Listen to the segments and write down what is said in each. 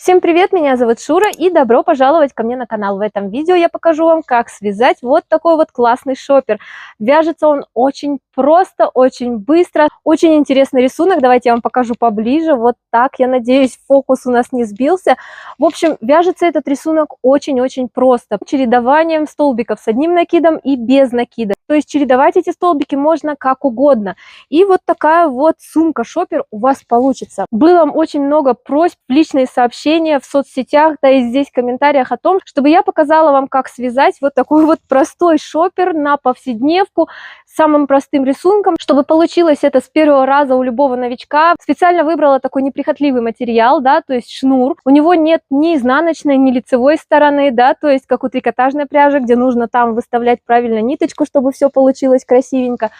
Всем привет, меня зовут Шура и добро пожаловать ко мне на канал. В этом видео я покажу вам, как связать вот такой вот классный шопер. Вяжется он очень просто, очень быстро, очень интересный рисунок. Давайте я вам покажу поближе. Вот так, я надеюсь, фокус у нас не сбился. В общем, вяжется этот рисунок очень-очень просто. Чередованием столбиков с одним накидом и без накида. То есть чередовать эти столбики можно как угодно. И вот такая вот сумка-шопер у вас получится. Было очень много просьб в личные сообщения, в соцсетях, да и здесь в комментариях о том, чтобы я показала вам, как связать вот такой вот простой шопер на повседневку с самым простым рисунком, чтобы получилось это с первого раза у любого новичка. Специально выбрала такой неприхотливый материал, да, то есть шнур. У него нет ни изнаночной, ни лицевой стороны, да, то есть как у трикотажной пряжи, где нужно там выставлять правильно ниточку, чтобы все получилось красивенько.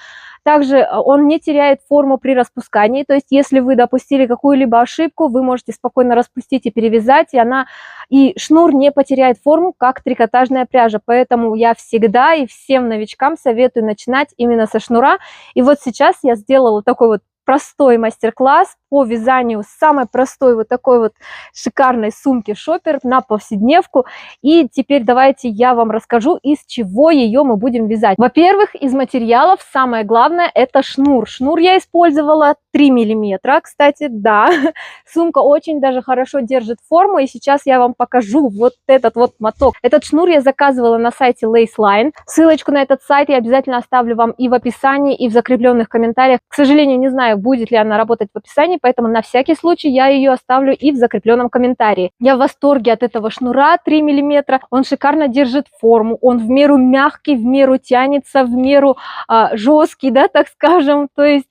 Также он не теряет форму при распускании, то есть если вы допустили какую-либо ошибку, вы можете спокойно распустить и перевязать, и шнур не потеряет форму, как трикотажная пряжа. Поэтому я всегда и всем новичкам советую начинать именно со шнура. И вот сейчас я сделала такой вот простой мастер-класс по вязанию самой простой вот такой вот шикарной сумки-шопер на повседневку. И теперь давайте я вам расскажу, из чего ее мы будем вязать. Во-первых, из материалов самое главное это шнур. Шнур я использовала 3 миллиметра, кстати, да. Сумка очень даже хорошо держит форму, и сейчас я вам покажу вот этот вот моток. Этот шнур я заказывала на сайте Laceline. Ссылочку на этот сайт я обязательно оставлю вам и в описании, и в закрепленных комментариях. К сожалению, не знаю, будет ли она работать в описании, поэтому на всякий случай я ее оставлю и в закрепленном комментарии. Я в восторге от этого шнура 3 миллиметра. Он шикарно держит форму, он в меру мягкий, в меру тянется, в меру жесткий, да, так скажем. То есть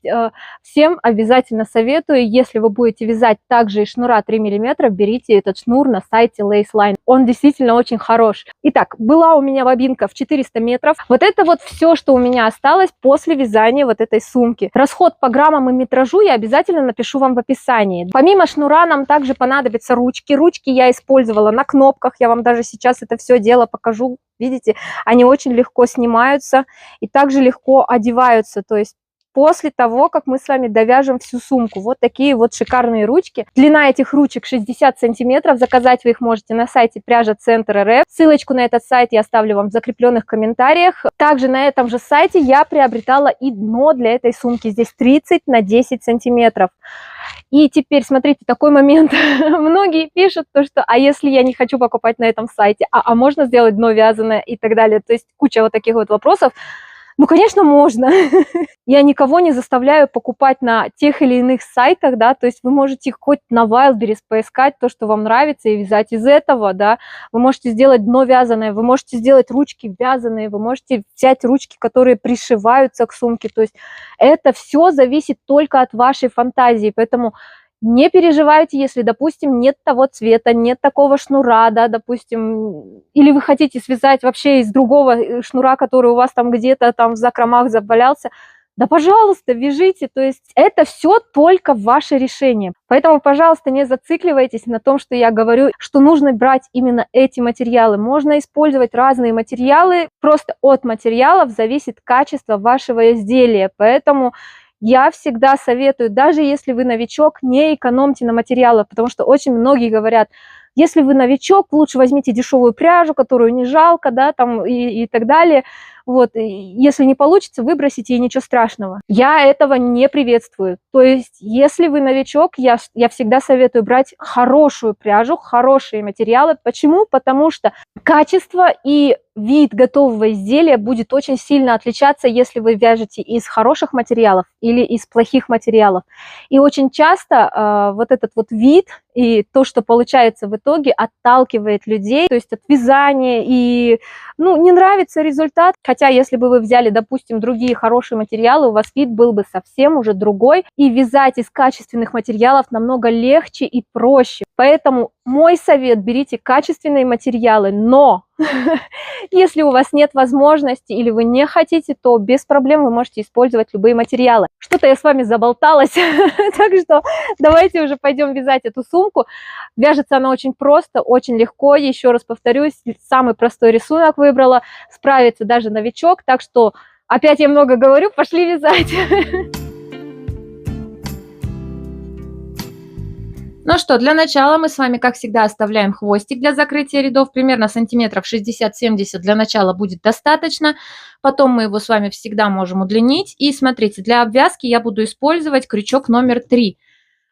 всем обязательно советую, если вы будете вязать также из шнура 3 миллиметра, берите этот шнур на сайте Laceline. Он действительно очень хорош. Итак, была у меня бобинка в 400 метров. Вот это вот все, что у меня осталось после вязания вот этой сумки. Расход по граммам и метражу я обязательно напишу вам в описании. Помимо шнура нам также понадобятся ручки. Ручки я использовала на кнопках. Я вам даже сейчас это все дело покажу. Видите, они очень легко снимаются и также легко одеваются. То есть после того, как мы с вами довяжем всю сумку. Вот такие вот шикарные ручки. Длина этих ручек 60 сантиметров. Заказать вы их можете на сайте Пряжа Центр РФ. Ссылочку на этот сайт я оставлю вам в закрепленных комментариях. Также на этом же сайте я приобретала и дно для этой сумки. Здесь 30 на 10 сантиметров. И теперь, смотрите, такой момент. Многие пишут, что а если я не хочу покупать на этом сайте, а можно сделать дно вязаное и так далее. То есть куча вот таких вот вопросов. Ну, конечно, можно. Я никого не заставляю покупать на тех или иных сайтах, да, то есть вы можете хоть на Wildberries поискать то, что вам нравится, и вязать из этого, да. Вы можете сделать дно вязаное, вы можете сделать ручки вязаные, вы можете взять ручки, которые пришиваются к сумке, то есть это все зависит только от вашей фантазии, поэтому не переживайте, если, допустим, нет того цвета, нет такого шнура, да, допустим, или вы хотите связать вообще из другого шнура, который у вас там где-то там в закромах завалялся, да, пожалуйста, вяжите, то есть это все только ваше решение. Поэтому, пожалуйста, не зацикливайтесь на том, что я говорю, что нужно брать именно эти материалы. Можно использовать разные материалы, просто от материалов зависит качество вашего изделия, поэтому я всегда советую, даже если вы новичок, не экономьте на материалах, потому что очень многие говорят, если вы новичок, лучше возьмите дешевую пряжу, которую не жалко, да, там и так далее. Вот, и если не получится, выбросите, и ничего страшного. Я этого не приветствую. То есть, если вы новичок, я всегда советую брать хорошую пряжу, хорошие материалы. Почему? Потому что качество и вид готового изделия будет очень сильно отличаться, если вы вяжете из хороших материалов или из плохих материалов. И очень часто вот этот вот вид и то, что получается в итоге, отталкивает людей, то есть от вязания, и ну, не нравится результат. Хотя, если бы вы взяли, допустим, другие хорошие материалы, у вас вид был бы совсем уже другой, и вязать из качественных материалов намного легче и проще. Поэтому мой совет: берите качественные материалы, но если у вас нет возможности или вы не хотите, то без проблем вы можете использовать любые материалы. Что-то я с вами заболталась, так что давайте уже пойдем вязать эту сумку. Вяжется она очень просто, очень легко. Еще раз повторюсь, самый простой рисунок выбрала, справится даже новичок. Так что опять я много говорю, пошли вязать. Ну что, для начала мы с вами, как всегда, оставляем хвостик для закрытия рядов. Примерно сантиметров 60-70 для начала будет достаточно. Потом мы его с вами всегда можем удлинить. И смотрите, для обвязки я буду использовать крючок номер 3.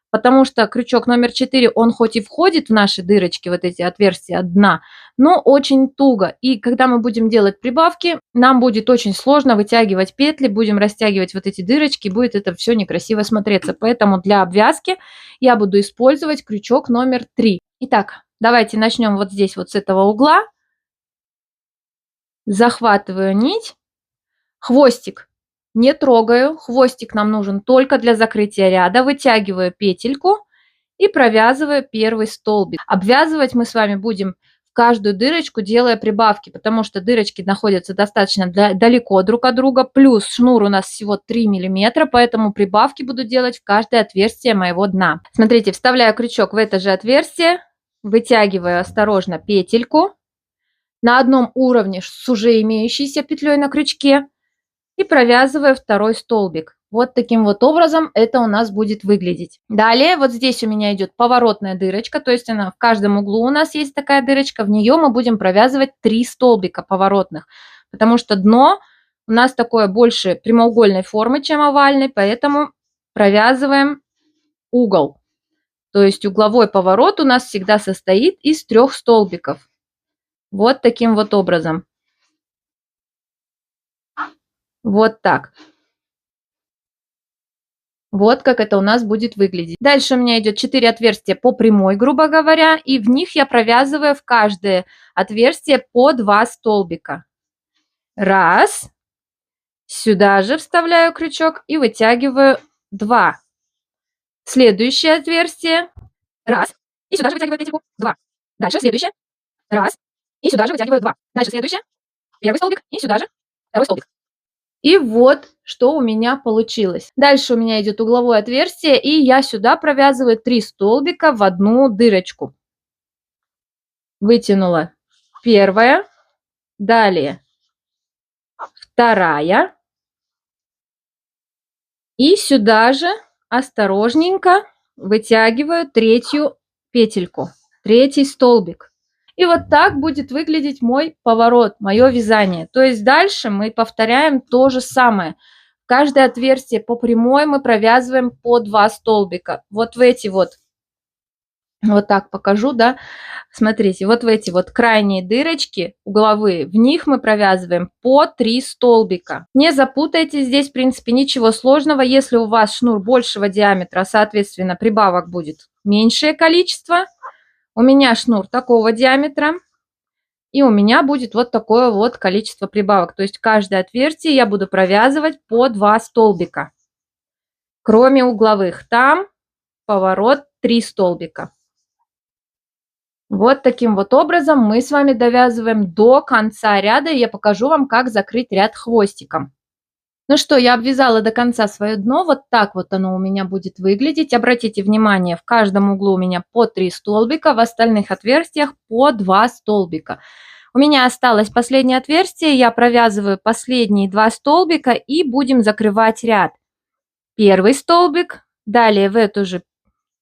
Потому что крючок номер 4, он хоть и входит в наши дырочки, вот эти отверстия от дна, но очень туго. И когда мы будем делать прибавки, нам будет очень сложно вытягивать петли, будем растягивать вот эти дырочки, будет это все некрасиво смотреться. Поэтому для обвязки я буду использовать крючок номер 3. Итак, давайте начнем вот здесь, вот с этого угла. Захватываю нить, хвостик не трогаю, хвостик нам нужен только для закрытия ряда, вытягиваю петельку и провязываю первый столбик. Обвязывать мы с вами будем в каждую дырочку, делая прибавки, потому что дырочки находятся достаточно далеко друг от друга, плюс шнур у нас всего 3 мм, поэтому прибавки буду делать в каждое отверстие моего дна. Смотрите, вставляю крючок в это же отверстие, вытягиваю осторожно петельку на одном уровне с уже имеющейся петлей на крючке и провязываю второй столбик. Вот таким вот образом это у нас будет выглядеть. Далее вот здесь у меня идет поворотная дырочка, то есть она в каждом углу у нас есть такая дырочка, в нее мы будем провязывать 3 столбика поворотных, потому что дно у нас такое больше прямоугольной формы, чем овальной, поэтому провязываем угол. То есть угловой поворот у нас всегда состоит из 3 столбиков. Вот таким вот образом. Вот так. Вот как это у нас будет выглядеть. Дальше у меня идет 4 отверстия по прямой, грубо говоря, и в них я провязываю в каждое отверстие по 2 столбика. Раз. Сюда же вставляю крючок и вытягиваю 2. Следующее отверстие. Раз. И сюда же вытягиваю петельку. 2. Дальше следующее. Раз. И сюда же вытягиваю 2. Дальше следующее. Первый столбик. И сюда же второй столбик. И вот что у меня получилось. Дальше у меня идет угловое отверстие, и я сюда провязываю 3 столбика в одну дырочку. Вытянула первая, далее вторая. И сюда же осторожненько вытягиваю третью петельку, третий столбик. И вот так будет выглядеть мой поворот, мое вязание. То есть дальше мы повторяем то же самое. Каждое отверстие по прямой мы провязываем по 2 столбика. Вот в эти вот так покажу, да. Смотрите, вот в эти вот крайние дырочки угловые, в них мы провязываем по 3 столбика. Не запутайтесь, здесь в принципе ничего сложного. Если у вас шнур большего диаметра, соответственно, прибавок будет меньшее количество. У меня шнур такого диаметра, и у меня будет вот такое вот количество прибавок. То есть каждое отверстие я буду провязывать по 2 столбика, кроме угловых. Там поворот 3 столбика. Вот таким вот образом мы с вами довязываем до конца ряда, и я покажу вам, как закрыть ряд хвостиком. Ну что, я обвязала до конца свое дно, вот так вот оно у меня будет выглядеть. Обратите внимание, в каждом углу у меня по 3 столбика, в остальных отверстиях по 2 столбика. У меня осталось последнее отверстие, я провязываю последние 2 столбика и будем закрывать ряд. Первый столбик, далее в эту же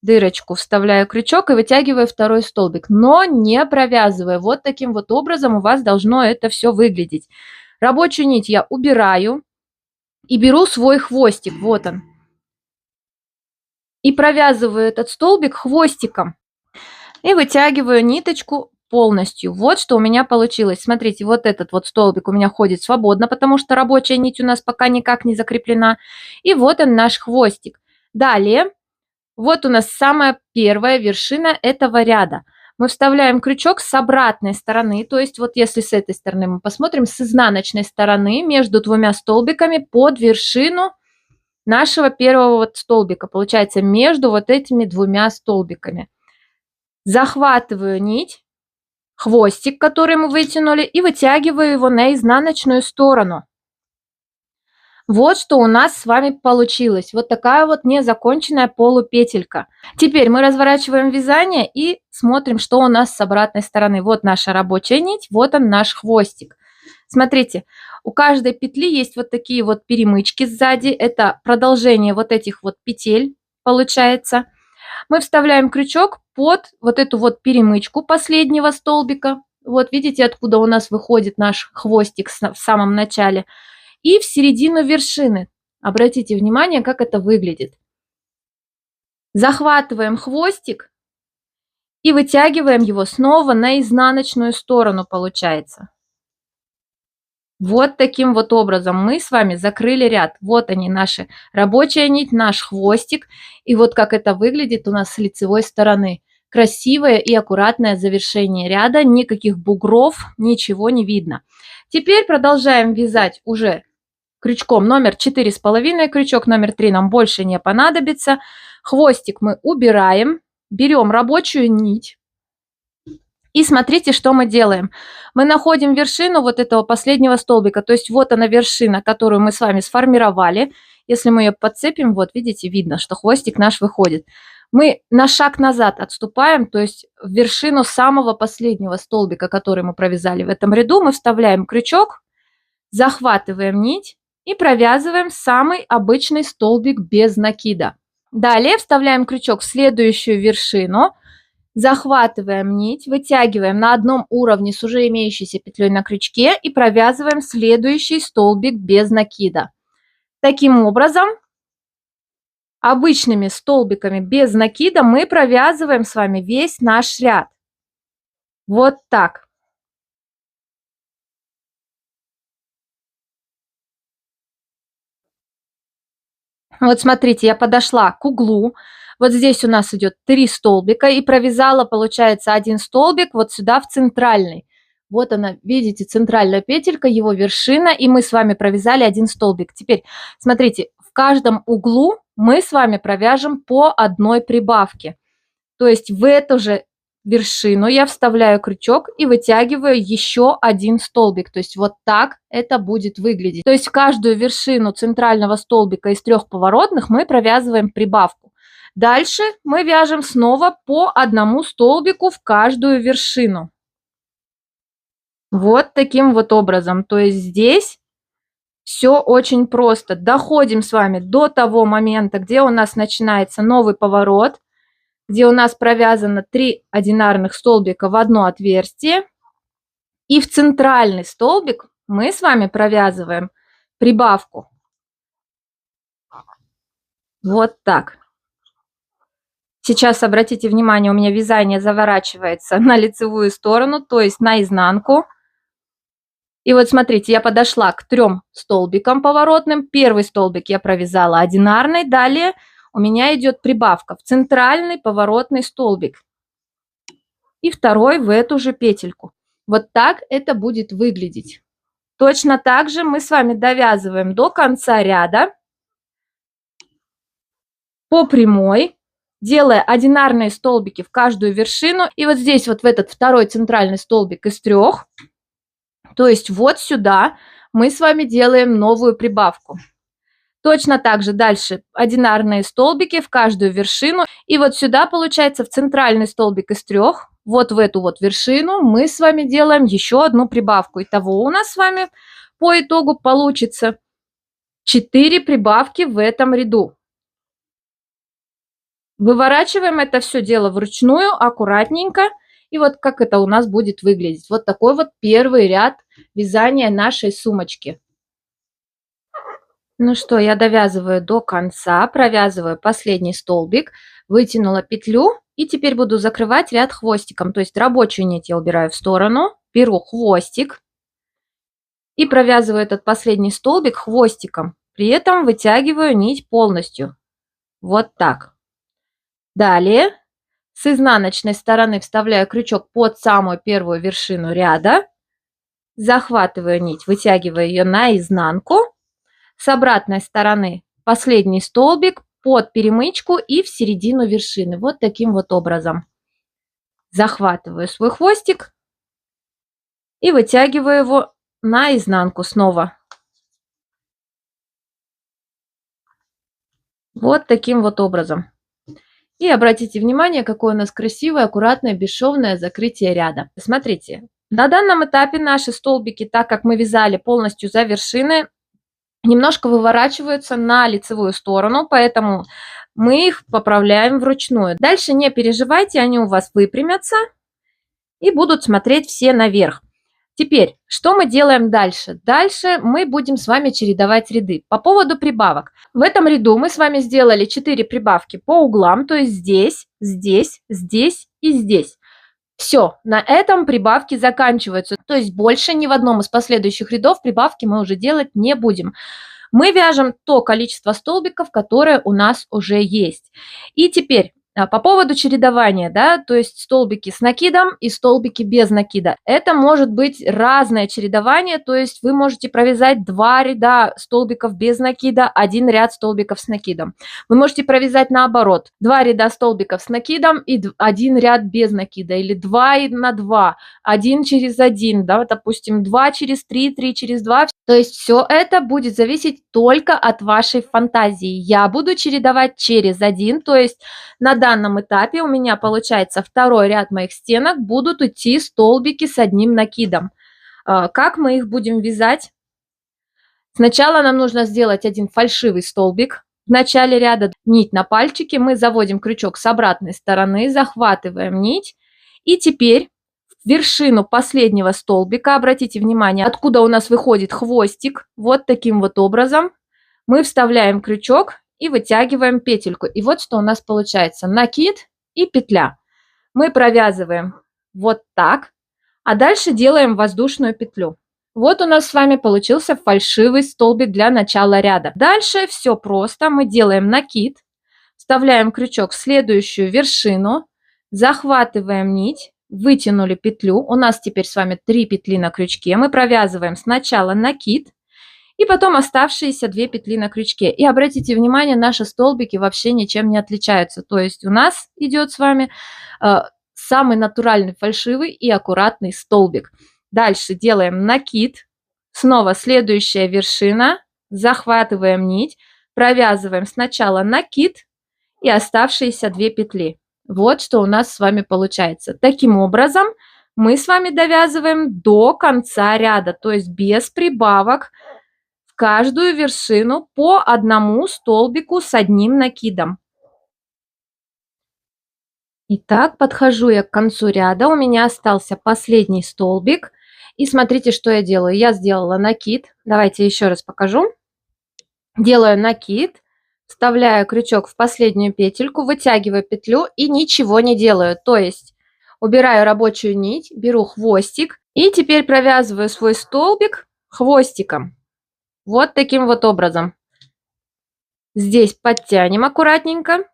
дырочку вставляю крючок и вытягиваю второй столбик, но не провязывая. Вот таким вот образом у вас должно это все выглядеть. Рабочую нить я убираю и беру свой хвостик, вот он, и провязываю этот столбик хвостиком и вытягиваю ниточку полностью. Вот что у меня получилось. Смотрите, вот этот вот столбик у меня ходит свободно, потому что рабочая нить у нас пока никак не закреплена. И вот он, наш хвостик. Далее, вот у нас самая первая вершина этого ряда. Мы вставляем крючок с обратной стороны, то есть вот если с этой стороны мы посмотрим, с изнаночной стороны между двумя столбиками под вершину нашего первого вот столбика. Получается между вот этими двумя столбиками. Захватываю нить, хвостик, который мы вытянули, и вытягиваю его на изнаночную сторону. Вот что у нас с вами получилось. Вот такая вот незаконченная полупетелька. Теперь мы разворачиваем вязание и смотрим, что у нас с обратной стороны. Вот наша рабочая нить, вот он наш хвостик. Смотрите, у каждой петли есть вот такие вот перемычки сзади. Это продолжение вот этих вот петель получается. Мы вставляем крючок под вот эту вот перемычку последнего столбика. Вот видите, откуда у нас выходит наш хвостик в самом начале. И в середину вершины. Обратите внимание, как это выглядит. Захватываем хвостик и вытягиваем его снова на изнаночную сторону, получается. Вот таким вот образом мы с вами закрыли ряд. Вот они, наши рабочая нить, наш хвостик. И вот как это выглядит у нас с лицевой стороны. Красивое и аккуратное завершение ряда, никаких бугров, ничего не видно. Теперь продолжаем вязать уже крючком номер 4,5, крючок номер 3 нам больше не понадобится. Хвостик мы убираем, берем рабочую нить. И смотрите, что мы делаем. Мы находим вершину вот этого последнего столбика, то есть вот она вершина, которую мы с вами сформировали. Если мы ее подцепим, вот видите, видно, что хвостик наш выходит. Мы на шаг назад отступаем, то есть в вершину самого последнего столбика, который мы провязали в этом ряду, мы вставляем крючок, захватываем нить и провязываем самый обычный столбик без накида. Далее вставляем крючок в следующую вершину, захватываем нить, вытягиваем на одном уровне с уже имеющейся петлей на крючке и провязываем следующий столбик без накида. Таким образом, обычными столбиками без накида мы провязываем с вами весь наш ряд. Вот так. Вот смотрите, я подошла к углу. Вот здесь у нас идет 3 столбика и провязала, получается, один столбик вот сюда в центральный. Вот она, видите, центральная петелька, его вершина, и мы с вами провязали один столбик. Теперь, смотрите, в каждом углу мы с вами провяжем по одной прибавке. То есть в эту же вершину я вставляю крючок и вытягиваю еще один столбик. То есть вот так это будет выглядеть. То есть в каждую вершину центрального столбика из 3 поворотных мы провязываем прибавку. Дальше мы вяжем снова по одному столбику в каждую вершину. Вот таким вот образом. То есть здесь все очень просто. Доходим с вами до того момента, где у нас начинается новый поворот, где у нас провязано 3 одинарных столбика в одно отверстие. И в центральный столбик мы с вами провязываем прибавку. Вот так. Сейчас обратите внимание, у меня вязание заворачивается на лицевую сторону, то есть на изнанку. И вот смотрите, я подошла к 3 столбикам поворотным. Первый столбик я провязала одинарный, далее у меня идет прибавка в центральный поворотный столбик. И второй в эту же петельку. Вот так это будет выглядеть. Точно так же мы с вами довязываем до конца ряда по прямой, делая одинарные столбики в каждую вершину. И вот здесь вот в этот второй центральный столбик из 3, то есть вот сюда мы с вами делаем новую прибавку. Точно так же дальше одинарные столбики в каждую вершину. И вот сюда, получается, в центральный столбик из 3, вот в эту вот вершину мы с вами делаем еще одну прибавку. Итого у нас с вами по итогу получится 4 прибавки в этом ряду. Выворачиваем это все дело вручную, аккуратненько. И вот как это у нас будет выглядеть. Вот такой вот первый ряд вязания нашей сумочки. Ну что, я довязываю до конца, провязываю последний столбик, вытянула петлю и теперь буду закрывать ряд хвостиком. То есть рабочую нить я убираю в сторону, беру хвостик и провязываю этот последний столбик хвостиком. При этом вытягиваю нить полностью. Вот так. Далее с изнаночной стороны вставляю крючок под самую первую вершину ряда, захватываю нить, вытягиваю ее наизнанку. С обратной стороны последний столбик под перемычку и в середину вершины. Вот таким вот образом. Захватываю свой хвостик и вытягиваю его наизнанку снова. Вот таким вот образом. И обратите внимание, какое у нас красивое, аккуратное, бесшовное закрытие ряда. Смотрите, на данном этапе наши столбики, так как мы вязали полностью за вершины, немножко выворачиваются на лицевую сторону, поэтому мы их поправляем вручную. Дальше не переживайте, они у вас выпрямятся и будут смотреть все наверх. Теперь, что мы делаем дальше? Дальше мы будем с вами чередовать ряды. По поводу прибавок. В этом ряду мы с вами сделали 4 прибавки по углам, то есть здесь, здесь, здесь и здесь. Все, на этом прибавки заканчиваются. То есть больше ни в одном из последующих рядов прибавки мы уже делать не будем. Мы вяжем то количество столбиков, которое у нас уже есть. И теперь по поводу чередования, да, то есть столбики с накидом и столбики без накида. Это может быть разное чередование, то есть вы можете провязать 2 ряда столбиков без накида, 1 ряд столбиков с накидом. Вы можете провязать наоборот, 2 ряда столбиков с накидом и 1 ряд без накида, или 2 на 2, 1 через 1, да, допустим, 2 через 3, 3 через 2. То есть все это будет зависеть только от вашей фантазии. Я буду чередовать через 1, то есть на данном этапе у меня получается второй ряд моих стенок будут идти столбики с одним накидом. Как мы их будем вязать? Сначала нам нужно сделать один фальшивый столбик. В начале ряда нить на пальчике, мы заводим крючок с обратной стороны, захватываем нить. И теперь в вершину последнего столбика, обратите внимание, откуда у нас выходит хвостик, вот таким вот образом, мы вставляем крючок и вытягиваем петельку. И вот что у нас получается: накид и петля. Мы провязываем вот так, а дальше делаем воздушную петлю. Вот у нас с вами получился фальшивый столбик для начала ряда. Дальше все просто. Мы делаем накид, вставляем крючок в следующую вершину, захватываем нить, вытянули петлю. У нас теперь с вами 3 петли на крючке. Мы провязываем сначала накид, и потом оставшиеся 2 петли на крючке. И обратите внимание, наши столбики вообще ничем не отличаются. То есть у нас идет с вами самый натуральный фальшивый и аккуратный столбик. Дальше делаем накид, снова следующая вершина, захватываем нить, провязываем сначала накид и оставшиеся 2 петли. Вот что у нас с вами получается. Таким образом мы с вами довязываем до конца ряда, то есть без прибавок. Каждую вершину по одному столбику с одним накидом. Итак, подхожу я к концу ряда, у меня остался последний столбик. И смотрите, что я делаю. Я сделала накид. Давайте еще раз покажу. Делаю накид, вставляю крючок в последнюю петельку, вытягиваю петлю и ничего не делаю. То есть убираю рабочую нить, беру хвостик и теперь провязываю свой столбик хвостиком. Вот таким вот образом. Здесь подтянем аккуратненько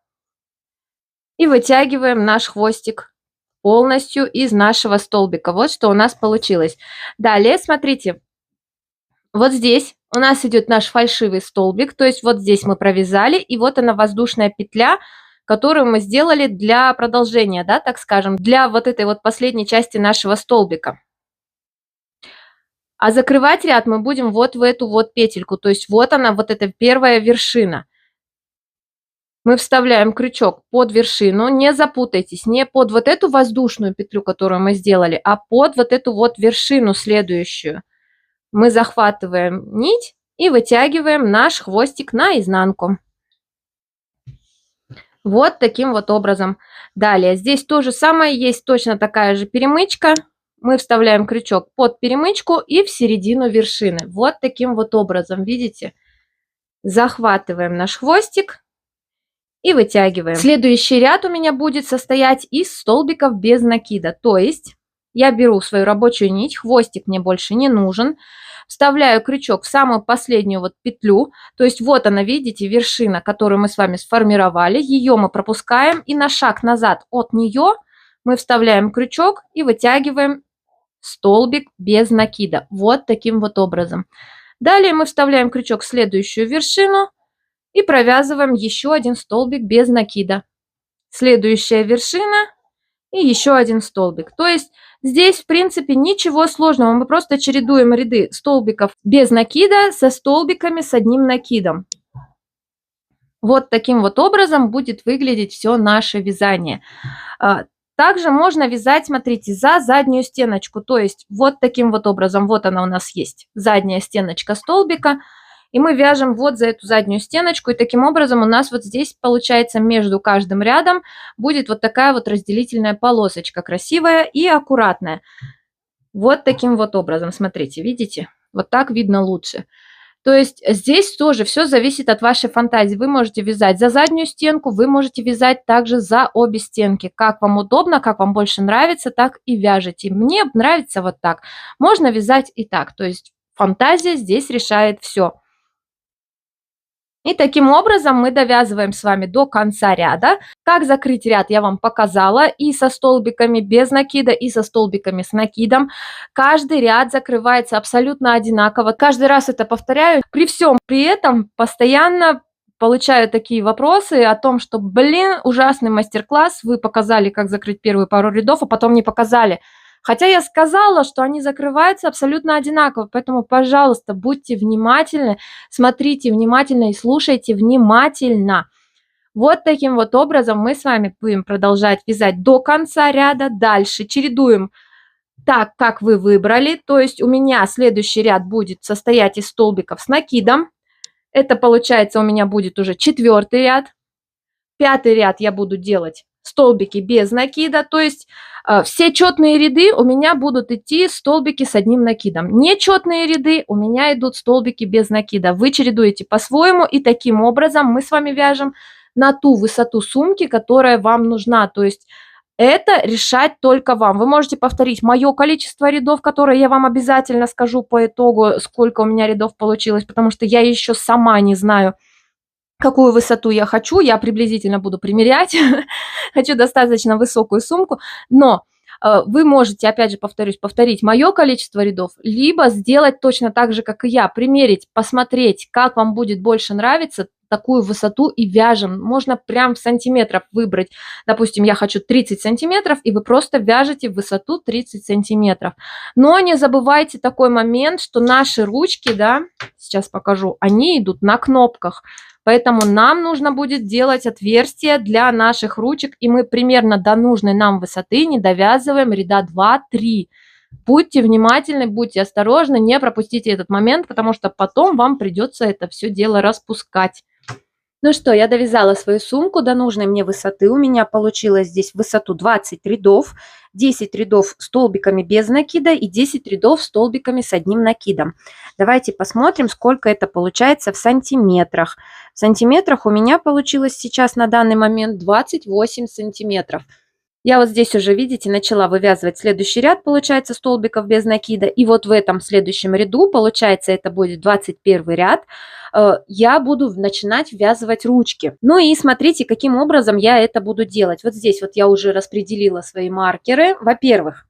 и вытягиваем наш хвостик полностью из нашего столбика. Вот что у нас получилось. Далее, смотрите, вот здесь у нас идет наш фальшивый столбик, то есть вот здесь мы провязали, и вот она воздушная петля, которую мы сделали для продолжения, да, так скажем, для вот этой вот последней части нашего столбика. А закрывать ряд мы будем вот в эту вот петельку, то есть вот она, вот эта первая вершина. Мы вставляем крючок под вершину, не запутайтесь, не под вот эту воздушную петлю, которую мы сделали, а под вот эту вот вершину следующую. Мы захватываем нить и вытягиваем наш хвостик наизнанку. Вот таким вот образом. Далее, здесь то же самое, есть точно такая же перемычка. Мы вставляем крючок под перемычку и в середину вершины. Вот таким вот образом, видите? Захватываем наш хвостик и вытягиваем. Следующий ряд у меня будет состоять из столбиков без накида. То есть я беру свою рабочую нить, хвостик мне больше не нужен. Вставляю крючок в самую последнюю вот петлю. То есть вот она, видите, вершина, которую мы с вами сформировали. Ее мы пропускаем и на шаг назад от нее мы вставляем крючок и вытягиваем столбик без накида. Вот таким вот образом. Далее мы вставляем крючок в следующую вершину и провязываем еще один столбик без накида. Следующая вершина и еще один столбик. То есть здесь, в принципе, ничего сложного. Мы просто чередуем ряды столбиков без накида со столбиками с одним накидом. Вот таким вот образом будет выглядеть все наше вязание. Также можно вязать, смотрите, за заднюю стеночку. То есть вот таким вот образом. Вот она у нас есть, задняя стеночка столбика. И мы вяжем вот за эту заднюю стеночку, и таким образом у нас вот здесь получается между каждым рядом будет вот такая вот разделительная полосочка красивая и аккуратная. Вот таким вот образом, смотрите, видите? Вот так видно лучше. То есть здесь тоже все зависит от вашей фантазии. Вы можете вязать за заднюю стенку, вы можете вязать также за обе стенки. Как вам удобно, как вам больше нравится, так и вяжите. Мне нравится вот так. Можно вязать и так. То есть фантазия здесь решает все. И таким образом мы довязываем с вами до конца ряда. Как закрыть ряд, я вам показала и со столбиками без накида, и со столбиками с накидом. Каждый ряд закрывается абсолютно одинаково. Каждый раз это повторяю. При всем при этом постоянно получаю такие вопросы о том, что, блин, ужасный мастер-класс, вы показали, как закрыть первые пару рядов, а потом не показали. Хотя я сказала, что они закрываются абсолютно одинаково, поэтому, пожалуйста, будьте внимательны, смотрите внимательно и слушайте внимательно. Вот таким вот образом мы с вами будем продолжать вязать до конца ряда. Дальше чередуем так, как вы выбрали. То есть у меня следующий ряд будет состоять из столбиков с накидом. Это получается у меня будет уже 4-й ряд. 5-й ряд я буду делать столбики без накида, то есть все четные ряды у меня будут идти столбики с одним накидом. Нечетные ряды у меня идут столбики без накида. Вы чередуете по-своему, и таким образом мы с вами вяжем на ту высоту сумки, которая вам нужна. То есть это решать только вам. Вы можете повторить мое количество рядов, которое я вам обязательно скажу по итогу, сколько у меня рядов получилось, потому что я еще сама не знаю, какую высоту я хочу, я приблизительно буду примерять, хочу достаточно высокую сумку, но вы можете, опять же, повторить мое количество рядов, либо сделать точно так же, как и я, примерить, посмотреть, как вам будет больше нравиться, такую высоту и вяжем. Можно прям в сантиметрах выбрать, допустим, я хочу 30 сантиметров, и вы просто вяжете в высоту 30 сантиметров. Но не забывайте такой момент, что наши ручки, да, сейчас покажу, они идут на кнопках. Поэтому нам нужно будет делать отверстия для наших ручек, и мы примерно до нужной нам высоты не довязываем ряда 2-3. Будьте внимательны, будьте осторожны, не пропустите этот момент, потому что потом вам придется это все дело распускать. Ну что, я довязала свою сумку до нужной мне высоты. У меня получилось здесь в высоту 20 рядов, 10 рядов столбиками без накида и 10 рядов столбиками с одним накидом. Давайте посмотрим, сколько это получается в сантиметрах. В сантиметрах у меня получилось сейчас на данный момент 28 сантиметров. Я вот здесь уже, видите, начала вывязывать следующий ряд, получается, столбиков без накида. И вот в этом следующем ряду, получается, это будет 21 ряд, я буду начинать ввязывать ручки. Ну и смотрите, каким образом я это буду делать. Вот здесь вот я уже распределила свои маркеры. Во-первых,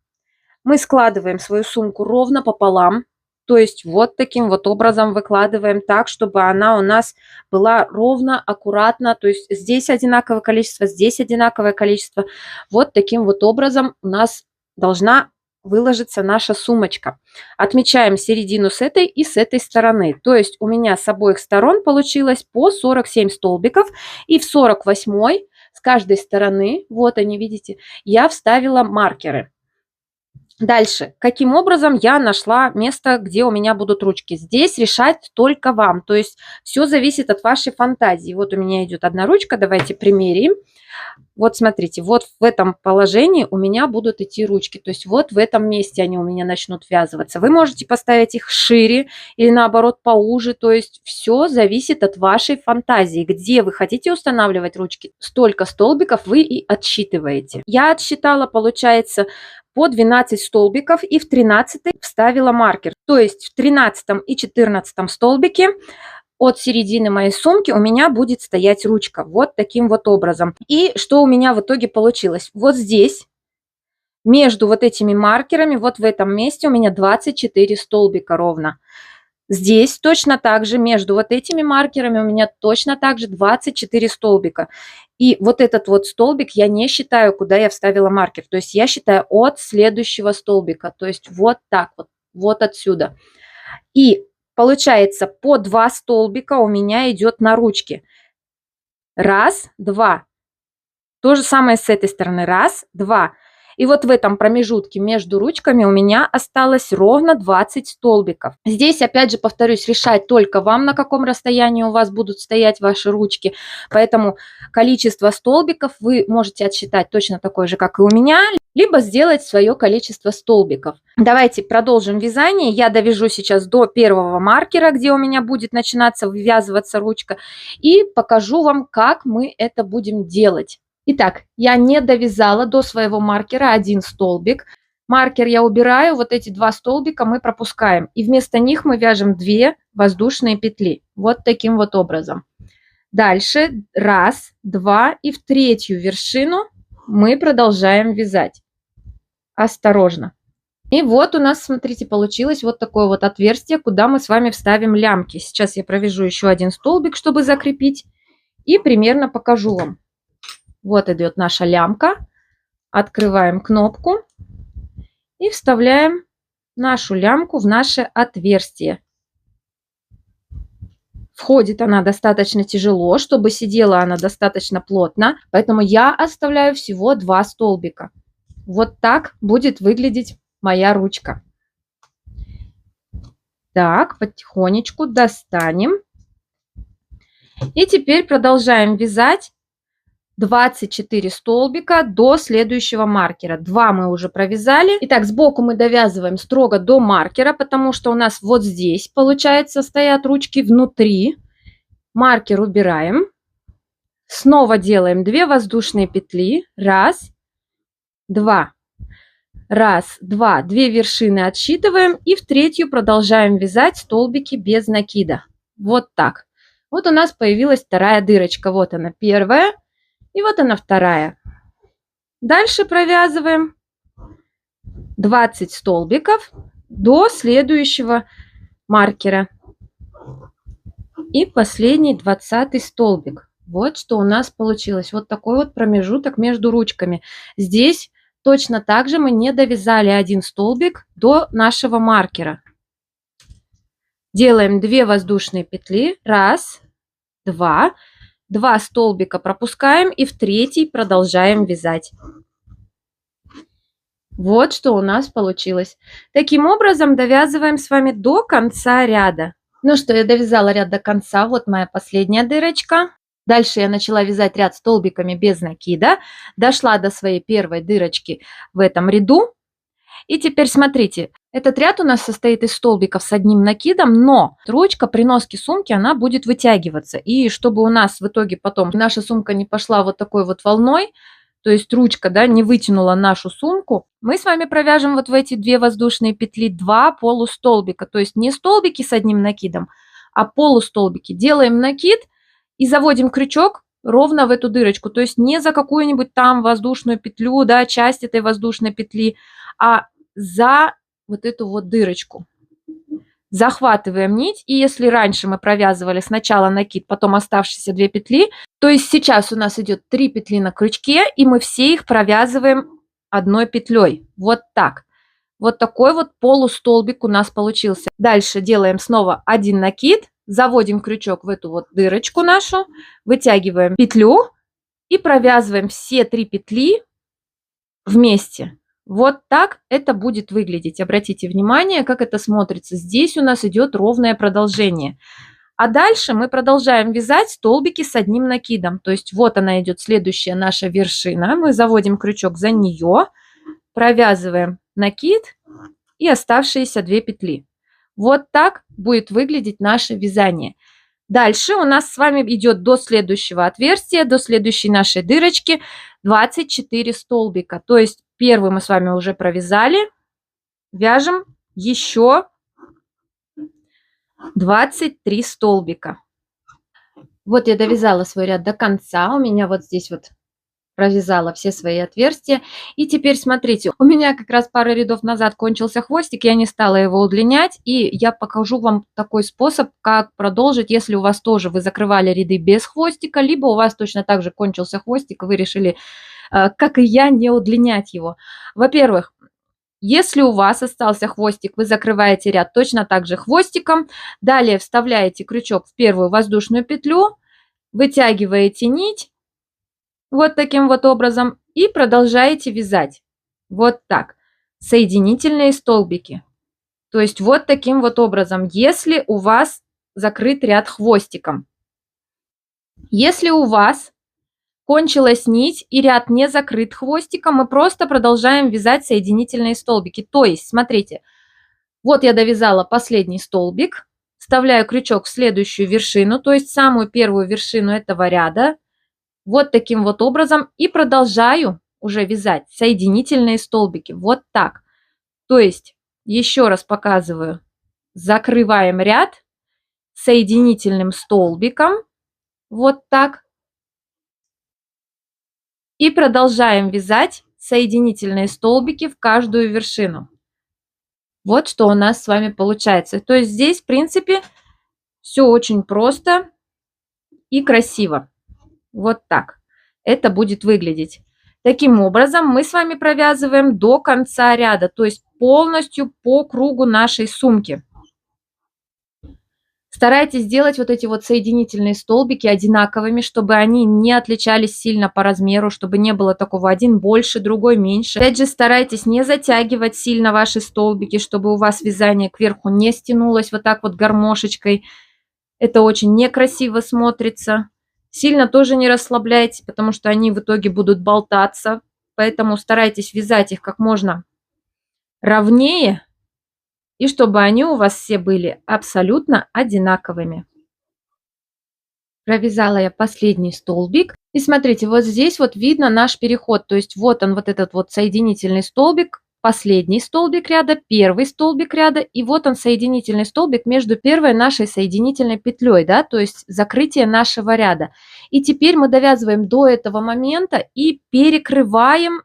мы складываем свою сумку ровно пополам. То есть вот таким вот образом выкладываем так, чтобы она у нас была ровно, аккуратно. То есть здесь одинаковое количество, здесь одинаковое количество. Вот таким вот образом у нас должна выложиться наша сумочка. Отмечаем середину с этой и с этой стороны. То есть у меня с обоих сторон получилось по 47 столбиков. И в 48 с каждой стороны, вот они, видите, я вставила маркеры. Дальше, каким образом я нашла место, где у меня будут ручки? Здесь решать только вам, то есть все зависит от вашей фантазии. Вот у меня идет одна ручка, давайте примерим. Вот смотрите, вот в этом положении у меня будут идти ручки, то есть вот в этом месте они у меня начнут ввязываться. Вы можете поставить их шире или наоборот поуже, то есть все зависит от вашей фантазии. Где вы хотите устанавливать ручки, столько столбиков вы и отсчитываете. Я отсчитала, получается, по 12 столбиков и в 13 вставила маркер. То есть в 13 и 14 столбике от середины моей сумки у меня будет стоять ручка. Вот таким вот образом. И что у меня в итоге получилось? Вот здесь, между вот этими маркерами, вот в этом месте у меня 24 столбика ровно. Здесь точно так же, между вот этими маркерами у меня точно так же 24 столбика. И вот этот вот столбик я не считаю, куда я вставила маркер. То есть я считаю от следующего столбика. То есть вот так вот, вот отсюда. И получается по 2 столбика у меня идет на ручке. Раз, два. То же самое с этой стороны. Раз, два. И вот в этом промежутке между ручками у меня осталось ровно 20 столбиков. Здесь, опять же, повторюсь, решать только вам, на каком расстоянии у вас будут стоять ваши ручки. Поэтому количество столбиков вы можете отсчитать точно такое же, как и у меня, либо сделать свое количество столбиков. Давайте продолжим вязание. Я довяжу сейчас до первого маркера, где у меня будет начинаться вывязываться ручка, и покажу вам, как мы это будем делать. Итак, я не довязала до своего маркера один столбик. Маркер я убираю, вот эти два столбика мы пропускаем. И вместо них мы вяжем 2 воздушные петли. Вот таким вот образом. Дальше 1, 2 и в третью вершину мы продолжаем вязать. Осторожно. И вот у нас, смотрите, получилось вот такое вот отверстие, куда мы с вами вставим лямки. Сейчас я провяжу еще один столбик, чтобы закрепить. И примерно покажу вам. Вот идет наша лямка. Открываем кнопку и вставляем нашу лямку в наше отверстие. Входит она достаточно тяжело, чтобы сидела она достаточно плотно, поэтому я оставляю всего 2 столбика. Вот так будет выглядеть моя ручка. Так, потихонечку достанем. И теперь продолжаем вязать 24 столбика до следующего маркера. 2 мы уже провязали. Итак, сбоку мы довязываем строго до маркера, потому что у нас вот здесь, получается, стоят ручки внутри. Маркер убираем. Снова делаем 2 воздушные петли. 1, 2. 1, 2. 2 вершины отсчитываем. И в третью продолжаем вязать столбики без накида. Вот так. Вот у нас появилась вторая дырочка. Вот она первая. И вот она вторая. Дальше провязываем 20 столбиков до следующего маркера. И последний 20 столбик. Вот что у нас получилось. Вот такой вот промежуток между ручками. Здесь точно так же мы не довязали один столбик до нашего маркера. Делаем 2 воздушные петли. 1, 2. 2 столбика пропускаем и в третий продолжаем вязать. Вот что у нас получилось. Таким образом довязываем с вами до конца ряда. Ну что, я довязала ряд до конца. Вот моя последняя дырочка. Дальше я начала вязать ряд столбиками без накида. Дошла до своей первой дырочки в этом ряду. И теперь смотрите, этот ряд у нас состоит из столбиков с одним накидом, но ручка при носке сумки, она будет вытягиваться. И чтобы у нас в итоге потом наша сумка не пошла вот такой вот волной, то есть ручка, да, не вытянула нашу сумку, мы с вами провяжем вот в эти 2 воздушные петли 2 полустолбика. То есть не столбики с одним накидом, а полустолбики. Делаем накид и заводим крючок ровно в эту дырочку. То есть не за какую-нибудь там воздушную петлю, да, часть этой воздушной петли, а за вот эту вот дырочку. Захватываем нить, и если раньше мы провязывали сначала накид, потом оставшиеся 2 петли, то есть сейчас у нас идет 3 петли на крючке, и мы все их провязываем одной петлей. Вот так. Вот такой вот полустолбик у нас получился. Дальше делаем снова один накид, заводим крючок в эту вот дырочку нашу, вытягиваем петлю и провязываем все 3 петли вместе. Вот так это будет выглядеть. Обратите внимание, как это смотрится. Здесь у нас идет ровное продолжение. А дальше мы продолжаем вязать столбики с одним накидом. То есть вот она идет следующая наша вершина. Мы заводим крючок за нее, провязываем накид и оставшиеся 2 петли. Вот так будет выглядеть наше вязание. Дальше у нас с вами идет до следующего отверстия, до следующей нашей дырочки 24 столбика. То есть первый мы с вами уже провязали. Вяжем еще 23 столбика. Вот я довязала свой ряд до конца. У меня вот здесь вот провязала все свои отверстия. И теперь смотрите, у меня как раз пару рядов назад кончился хвостик, я не стала его удлинять, и я покажу вам такой способ, как продолжить, если у вас тоже вы закрывали ряды без хвостика, либо у вас точно так же кончился хвостик, и вы решили, как и я, не удлинять его. Во-первых, если у вас остался хвостик, вы закрываете ряд точно так же хвостиком, далее вставляете крючок в первую воздушную петлю, вытягиваете нить, вот таким вот образом, и продолжаете вязать. Вот так. Соединительные столбики. То есть вот таким вот образом, если у вас закрыт ряд хвостиком. Если у вас кончилась нить и ряд не закрыт хвостиком, мы просто продолжаем вязать соединительные столбики. То есть, смотрите, вот я довязала последний столбик, вставляю крючок в следующую вершину, то есть самую первую вершину этого ряда, вот таким вот образом, и продолжаю уже вязать соединительные столбики. Вот так. То есть, еще раз показываю, закрываем ряд соединительным столбиком, вот так, и продолжаем вязать соединительные столбики в каждую вершину. Вот что у нас с вами получается. То есть здесь, в принципе, все очень просто и красиво. Вот так это будет выглядеть. Таким образом, мы с вами провязываем до конца ряда, то есть полностью по кругу нашей сумки. Старайтесь сделать вот эти вот соединительные столбики одинаковыми, чтобы они не отличались сильно по размеру, чтобы не было такого один больше, другой меньше. Опять же, старайтесь не затягивать сильно ваши столбики, чтобы у вас вязание кверху не стянулось вот так вот гармошечкой. Это очень некрасиво смотрится. Сильно тоже не расслабляйте, потому что они в итоге будут болтаться. Поэтому старайтесь вязать их как можно ровнее, и чтобы они у вас все были абсолютно одинаковыми. Провязала я последний столбик. И смотрите, вот здесь вот видно наш переход. То есть вот он, вот этот вот соединительный столбик, последний столбик ряда, первый столбик ряда, и вот он соединительный столбик между первой нашей соединительной петлей, да, то есть закрытие нашего ряда. И теперь мы довязываем до этого момента и перекрываем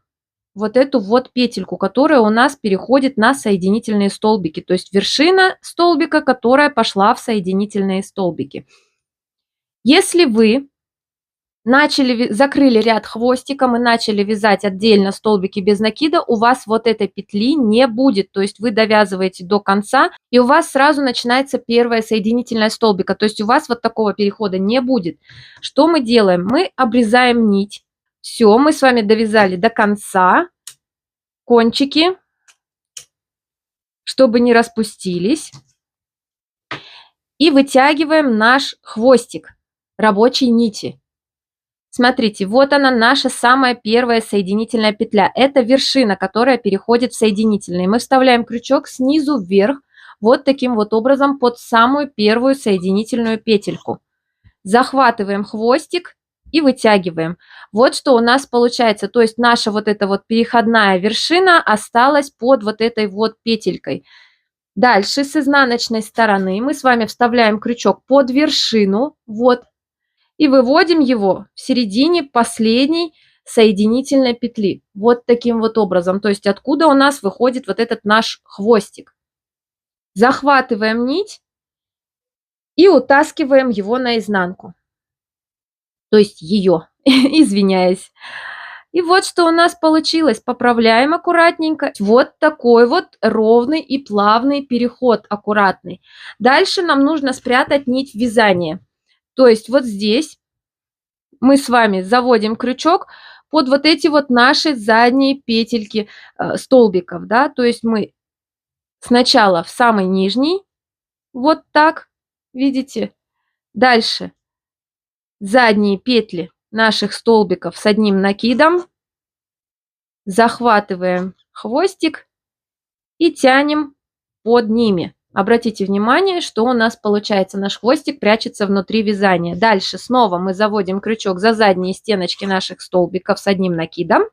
вот эту вот петельку, которая у нас переходит на соединительные столбики, то есть вершина столбика, которая пошла в соединительные столбики. Если вы закрыли ряд хвостиком и начали вязать отдельно столбики без накида, у вас вот этой петли не будет, то есть вы довязываете до конца, и у вас сразу начинается первая соединительная столбика, то есть у вас вот такого перехода не будет. Что мы делаем? Мы обрезаем нить. Все, мы с вами довязали до конца кончики, чтобы не распустились, и вытягиваем наш хвостик рабочей нити. Смотрите, вот она, наша самая первая соединительная петля. Это вершина, которая переходит в соединительные. Мы вставляем крючок снизу вверх, вот таким вот образом, под самую первую соединительную петельку. Захватываем хвостик и вытягиваем. Вот что у нас получается. То есть наша вот эта вот переходная вершина осталась под вот этой вот петелькой. Дальше с изнаночной стороны мы с вами вставляем крючок под вершину, вот, и выводим его в середине последней соединительной петли. Вот таким вот образом. То есть откуда у нас выходит вот этот наш хвостик. Захватываем нить и утаскиваем его наизнанку. То есть ее, извиняюсь. И вот что у нас получилось. Поправляем аккуратненько. Вот такой вот ровный и плавный переход, аккуратный. Дальше нам нужно спрятать нить вязания. То есть вот здесь мы с вами заводим крючок под вот эти вот наши задние петельки столбиков, да, то есть мы сначала в самый нижний, вот так, видите, дальше задние петли наших столбиков с одним накидом, захватываем хвостик и тянем под ними. Обратите внимание, что у нас получается. Наш хвостик прячется внутри вязания. Дальше снова мы заводим крючок за задние стеночки наших столбиков с одним накидом.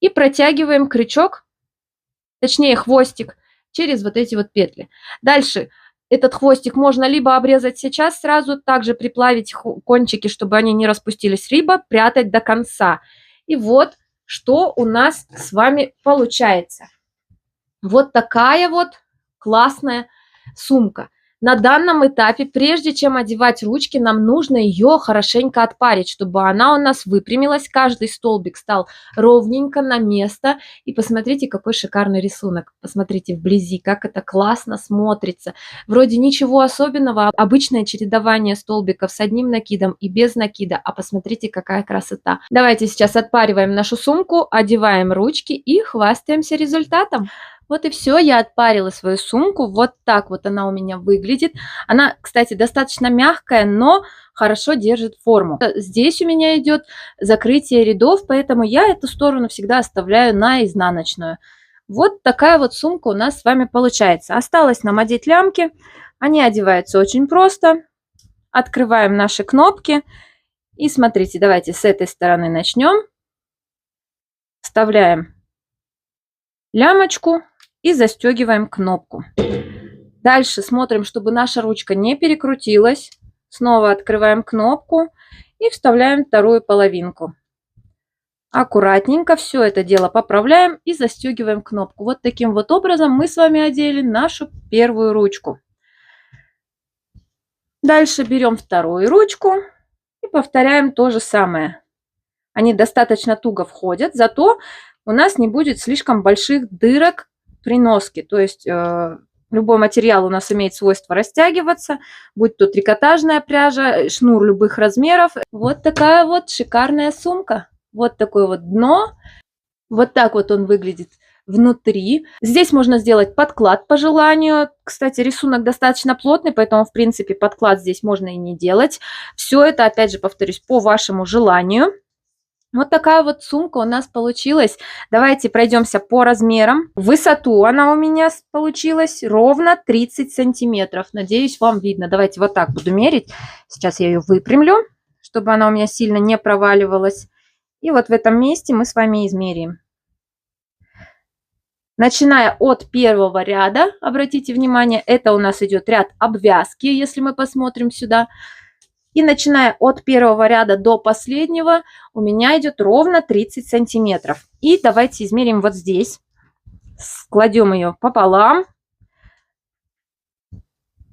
И протягиваем крючок, точнее хвостик, через вот эти вот петли. Дальше этот хвостик можно либо обрезать сейчас сразу, также приплавить кончики, чтобы они не распустились, либо прятать до конца. И вот что у нас с вами получается. Вот такая вот классная сумка. На данном этапе, прежде чем одевать ручки, нам нужно ее хорошенько отпарить, чтобы она у нас выпрямилась, каждый столбик стал ровненько на место. И посмотрите, какой шикарный рисунок. Посмотрите вблизи, как это классно смотрится. Вроде ничего особенного, обычное чередование столбиков с одним накидом и без накида. А посмотрите, какая красота. Давайте сейчас отпариваем нашу сумку, одеваем ручки и хвастаемся результатом. Вот и все, я отпарила свою сумку, вот так вот она у меня выглядит. Она, кстати, достаточно мягкая, но хорошо держит форму. Здесь у меня идет закрытие рядов, поэтому я эту сторону всегда оставляю на изнаночную. Вот такая вот сумка у нас с вами получается. Осталось нам одеть лямки, они одеваются очень просто. Открываем наши кнопки и смотрите, давайте с этой стороны начнем. Вставляем лямочку и застегиваем кнопку. Дальше смотрим, чтобы наша ручка не перекрутилась. Снова открываем кнопку и вставляем вторую половинку. Аккуратненько все это дело поправляем и застегиваем кнопку. Вот таким вот образом мы с вами одели нашу первую ручку. Дальше берем вторую ручку и повторяем то же самое. Они достаточно туго входят, зато у нас не будет слишком больших дырок при носке. То есть любой материал у нас имеет свойство растягиваться, будь то трикотажная пряжа, шнур любых размеров. Вот такая вот шикарная сумка. Вот такое вот дно. Вот так вот он выглядит внутри. Здесь можно сделать подклад по желанию. Кстати, рисунок достаточно плотный, поэтому, в принципе, подклад здесь можно и не делать. Все это, опять же, повторюсь, по вашему желанию. Вот такая вот сумка у нас получилась. Давайте пройдемся по размерам. В высоту она у меня получилась ровно 30 сантиметров. Надеюсь, вам видно. Давайте вот так буду мерить. Сейчас я ее выпрямлю, чтобы она у меня сильно не проваливалась. И вот в этом месте мы с вами измерим. Начиная от первого ряда, обратите внимание, это у нас идет ряд обвязки, если мы посмотрим сюда. И начиная от первого ряда до последнего у меня идет ровно 30 сантиметров. И давайте измерим вот здесь. Складем ее пополам.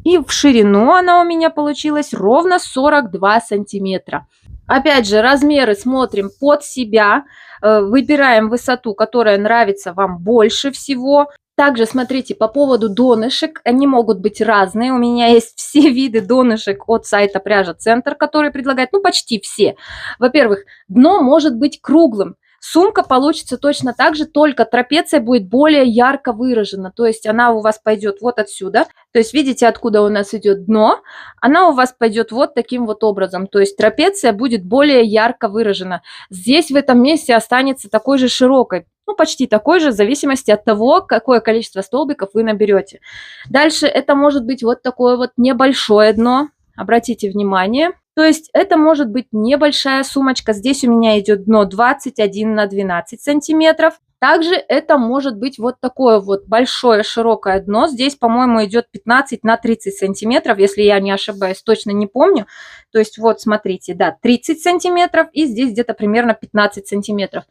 И в ширину она у меня получилась ровно 42 сантиметра. Опять же, размеры смотрим под себя. Выбираем высоту, которая нравится вам больше всего. Также смотрите, по поводу донышек, они могут быть разные. У меня есть все виды донышек от сайта Пряжа Центр, который предлагает, ну, почти все. Во-первых, дно может быть круглым. Сумка получится точно так же, только трапеция будет более ярко выражена. То есть она у вас пойдет вот отсюда. То есть видите, откуда у нас идет дно? Она у вас пойдет вот таким вот образом. То есть трапеция будет более ярко выражена. Здесь в этом месте останется такой же широкой. Ну, почти такой же, в зависимости от того, какое количество столбиков вы наберете. Дальше это может быть вот такое вот небольшое дно. Обратите внимание. То есть это может быть небольшая сумочка. Здесь у меня идет дно 21 на 12 сантиметров. Также это может быть вот такое вот большое широкое дно. Здесь, по-моему, идет 15 на 30 сантиметров, если я не ошибаюсь, точно не помню. То есть вот смотрите, да, 30 сантиметров и здесь где-то примерно 15 сантиметров.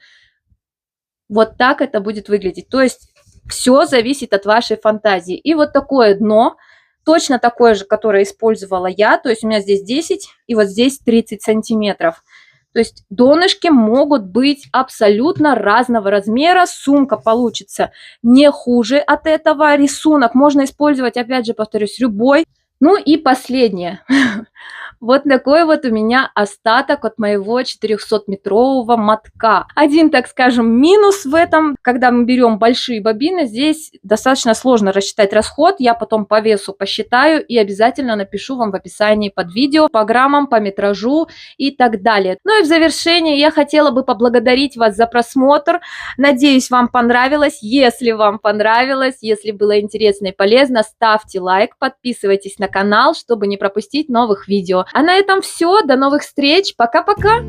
Вот так это будет выглядеть. То есть все зависит от вашей фантазии. И вот такое дно, точно такое же, которое использовала я. То есть у меня здесь 10 и вот здесь 30 сантиметров. То есть донышки могут быть абсолютно разного размера. Сумка получится не хуже от этого. Рисунок можно использовать, опять же, повторюсь, любой. Ну и последнее. Вот такой вот у меня остаток от моего 400-метрового мотка. Один, так скажем, минус в этом, когда мы берем большие бобины, здесь достаточно сложно рассчитать расход. Я потом по весу посчитаю и обязательно напишу вам в описании под видео по граммам, по метражу и так далее. Ну и в завершение я хотела бы поблагодарить вас за просмотр. Надеюсь, вам понравилось. Если вам понравилось, если было интересно и полезно, ставьте лайк, подписывайтесь на канал, чтобы не пропустить новых видео. А на этом все. До новых встреч. Пока-пока.